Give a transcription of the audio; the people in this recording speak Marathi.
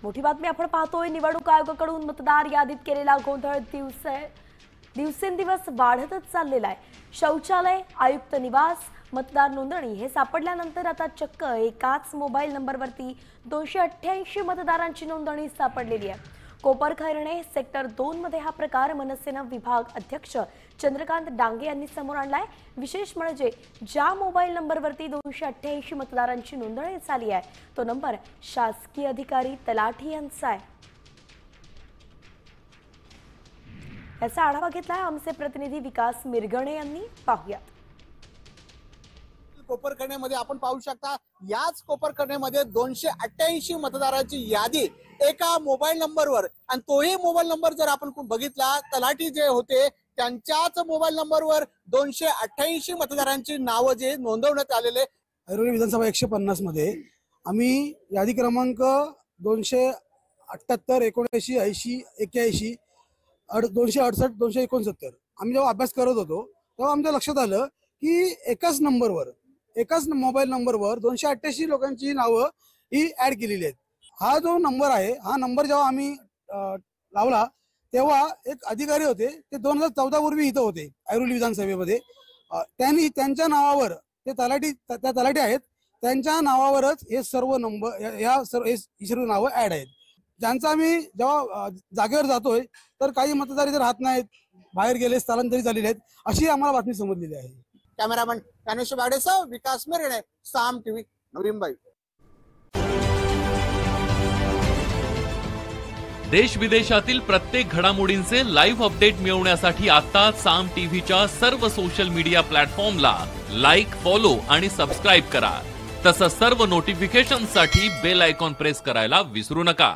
मोठी बातमी आपण पाहतोय। निवडणूक आयोगाकडून मतदार यादीत केलेला गोंधळ दिवसेंदिवस वाढतच चाललेला आहे। शौचालय, आयुक्त निवास, मतदार नोंदणी हे सापडल्यानंतर आता चक्क एकाच मोबाईल नंबरवरती 288 मतदारांची नोंदणी सापडलेली आहे। कोपरखैरणे सेक्टर 2 मध्ये हा प्रकार मनसेने विभाग अध्यक्ष चंद्रकांत डांगे यांनी समोर आणलाय। विशेष म्हणजे ज्या मोबाईल नंबरवरती 288 मतदारांची नोंदणी झाली आहे तो नंबर शासकीय अधिकारी तलाठी यांचा आहे। याचा आढावा घेतलाय आमचे प्रतिनिधी विकास मिरगणे यांनी। पाहूयात। कोपरखैरण्यामध्ये आपण पाहू शकता, याच कोपरखैरण्यामध्ये 288 मतदारांची यादी एका मोबाईल नंबरवर, आणि तोही मोबाईल नंबर जर आपण बघितला तलाठी जे होते त्यांच्याच मोबाईल नंबरवर 288 मतदारांची नावं जे नोंदवण्यात आलेले। ऐरोली विधानसभा 150 मध्ये आम्ही यादी क्रमांक 278, 79, 80, 81, 268, 269 आम्ही जेव्हा अभ्यास करत होतो तेव्हा आमच्या लक्षात आलं की एकाच मोबाईल नंबरवर 288 लोकांची नावं ही ऍड केलेली आहेत। हा जो नंबर आहे, हा नंबर जेव्हा आम्ही लावला तेव्हा एक अधिकारी होते, ते 2014 पूर्वी इथं होते ऐरोली विधानसभेमध्ये। त्यांनी त्यांच्या नावावर त्या तलाठी आहेत, त्यांच्या नावावरच हे सर्व नंबर ही सर्व नावं ऍड आहेत। ज्यांचा आम्ही जेव्हा जागेवर जातोय तर काही मतदार इथे राहत नाहीत, बाहेर गेले, स्थलांतरित झालेले आहेत, अशी आम्हाला बातमी समजलेली आहे। कॅमेरामन ज्ञानेश्वर बागडेसह विकास मिरगणे, साम टीव्ही, नवी मुंबई। देश विदेशातील प्रत्येक घडामोडींचे लाईव्ह अपडेट मिळवण्यासाठी आता साम टीव्हीच्या सर्व सोशल मीडिया प्लॅटफॉर्मला लाईक, फॉलो आणि सबस्क्राईब करा। तसंच सर्व नोटिफिकेशनसाठी बेल आयकॉन प्रेस करायला विसरू नका।